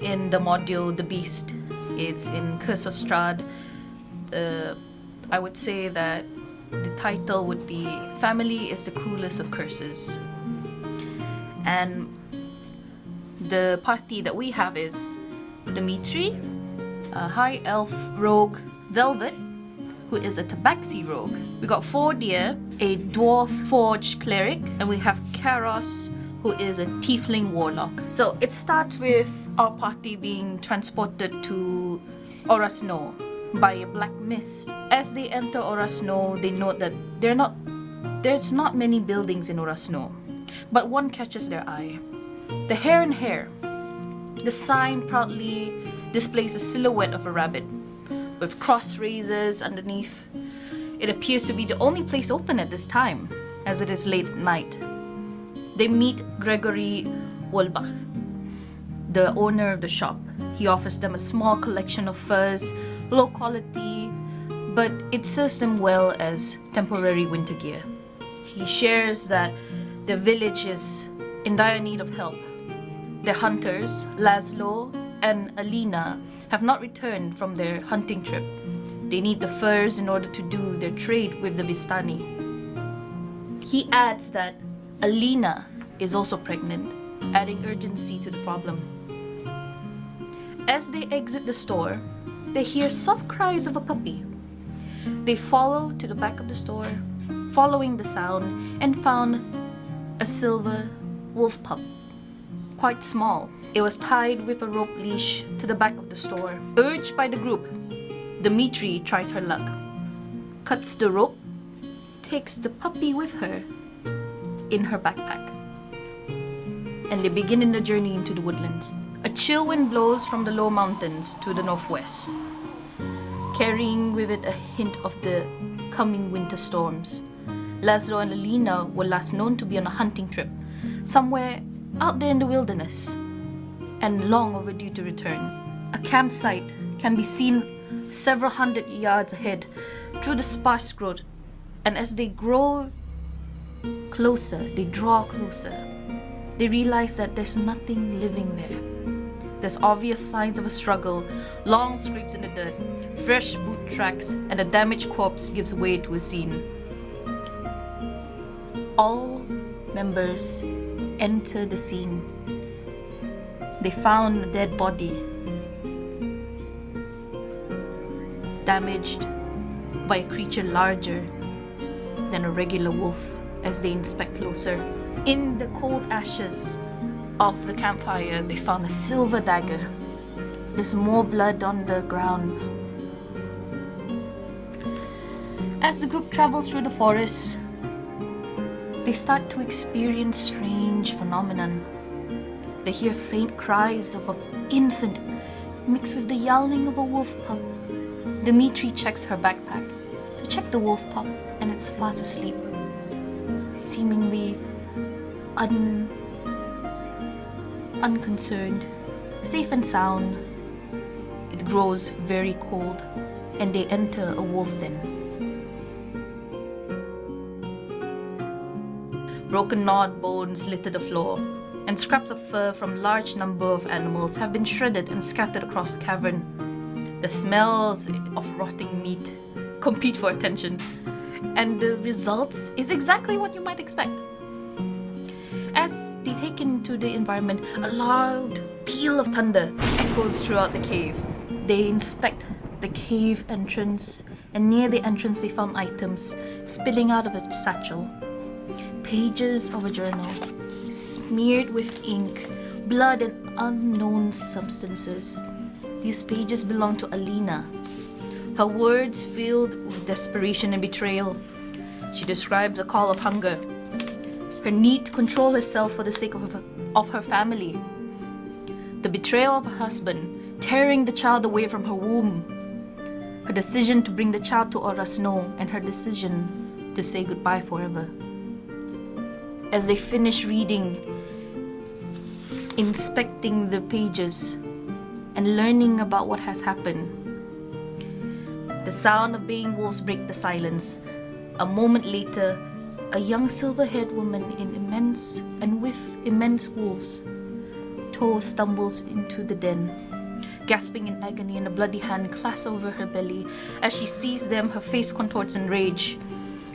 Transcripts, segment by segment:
in the module The Beast. It's in Curse of Strahd. I would say that the title would be Family is the Cruelest of Curses. And the party that we have is Dimitri, a high elf rogue Velvet, who is a tabaxi rogue. We got Fordia, a dwarf forge cleric, and we have Karos, who is a tiefling warlock. So it starts with our party being transported to Orasnou by a black mist. As they enter Orasnou, they note that there's not many buildings in Orasnou, but one catches their eye. The Heron Hair. The sign proudly displays a silhouette of a rabbit with cross razors underneath. It appears to be the only place open at this time, as it is late at night. They meet Gregory Wolbach, the owner of the shop. He offers them a small collection of furs, low quality, but it serves them well as temporary winter gear. He shares that the village is in dire need of help. Their hunters, Laszlo and Alina, have not returned from their hunting trip. They need the furs in order to do their trade with the Vistani. He adds that Alina is also pregnant, adding urgency to the problem. As they exit the store, they hear soft cries of a puppy. They follow to the back of the store, following the sound, and found a silver wolf pup. Quite small. It was tied with a rope leash to the back of the store. Urged by the group, Dimitri tries her luck, cuts the rope, takes the puppy with her in her backpack, and they begin in the journey into the woodlands. A chill wind blows from the low mountains to the northwest, carrying with it a hint of the coming winter storms. Laszlo and Alina were last known to be on a hunting trip, somewhere out there in the wilderness, and long overdue to return. A campsite can be seen several hundred yards ahead through the sparse growth, and as they draw closer, they realize that there's nothing living there. There's obvious signs of a struggle, long scrapes in the dirt, fresh boot tracks, and a damaged corpse gives way to a scene. All members enter the scene. They found a dead body, damaged by a creature larger than a regular wolf. As they inspect closer, in the cold ashes of the campfire, they found a silver dagger. There's more blood on the ground. As the group travels through the forest, they start to experience strange phenomenon. They hear faint cries of an infant mixed with the yowling of a wolf pup. Dimitri checks her backpack to check the wolf pup, and it's fast asleep, seemingly unconcerned, safe and sound. It grows very cold, and they enter a wolf den. Broken gnawed bones litter the floor, and scraps of fur from large number of animals have been shredded and scattered across the cavern. The smells of rotting meat compete for attention, and the results is exactly what you might expect. As they take into the environment, a loud peal of thunder echoes throughout the cave. They inspect the cave entrance, and near the entrance they found items spilling out of a satchel. Pages of a journal, smeared with ink, blood, and unknown substances. These pages belong to Alina. Her words filled with desperation and betrayal. She describes a call of hunger, her need to control herself for the sake of her family, the betrayal of her husband, tearing the child away from her womb, her decision to bring the child to Orasnou, and her decision to say goodbye forever. As they finish reading, inspecting the pages, and learning about what has happened, the sound of baying wolves break the silence. A moment later, a young silver-haired woman with immense wolves tiptoe stumbles into the den, gasping in agony, and a bloody hand clasps over her belly. As she sees them, her face contorts in rage.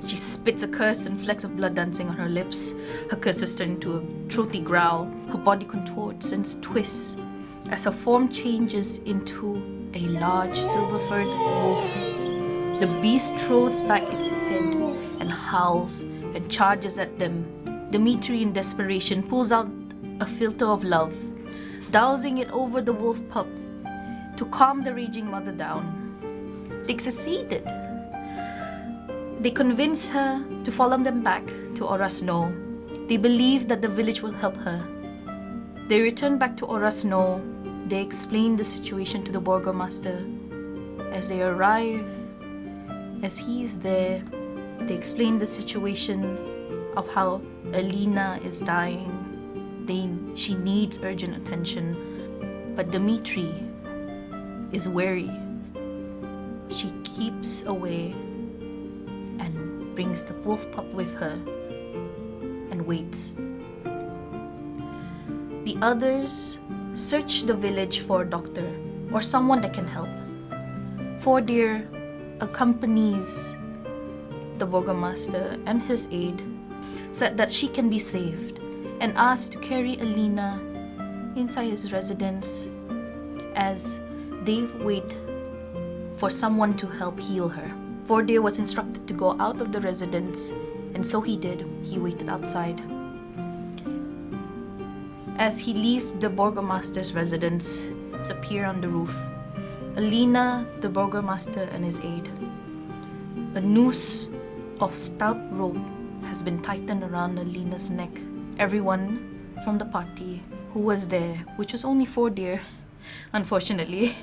She spits a curse and flecks of blood dancing on her lips. Her curses turn into a throaty growl. Her body contorts and twists as her form changes into a large silver-furred wolf. The beast throws back its head and howls and charges at them. Dimitri, in desperation, pulls out a filter of love, dousing it over the wolf pup to calm the raging mother down. They succeeded. They convince her to follow them back to Orasnou. They believe that the village will help her. They return back to Orasnou. They explain the situation to the burgomaster. As they arrive, as he's there, they explain the situation of how Alina is dying. She needs urgent attention. But Dimitri is wary. She keeps away and brings the wolf pup with her and waits. The others search the village for a doctor or someone that can help. Fordeer accompanies the burgomaster and his aide, said that she can be saved, and asked to carry Alina inside his residence as they wait for someone to help heal her. Fordeer was instructed to go out of the residence, and so he did. He waited outside. As he leaves the burgomaster's residence, appear on the roof. Alina, the burgomaster, and his aide. A noose of stout rope has been tightened around Alina's neck. Everyone from the party who was there, which was only Fordeer, unfortunately,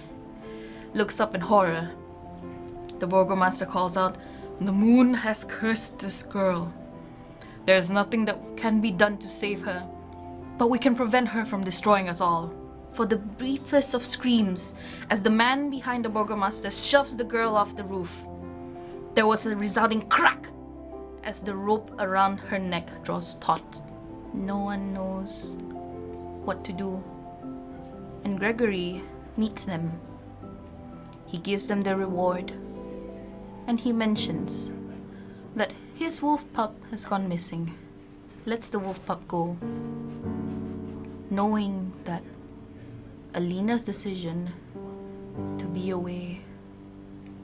looks up in horror. The burgomaster calls out, "The moon has cursed this girl. There is nothing that can be done to save her, but we can prevent her from destroying us all." For the briefest of screams, as the man behind the burgomaster shoves the girl off the roof, there was a resounding crack as the rope around her neck draws taut. No one knows what to do, and Gregory meets them. He gives them the reward, and he mentions that his wolf pup has gone missing. Lets the wolf pup go, knowing that Alina's decision to be away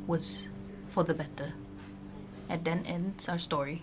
was for the better. And then ends our story.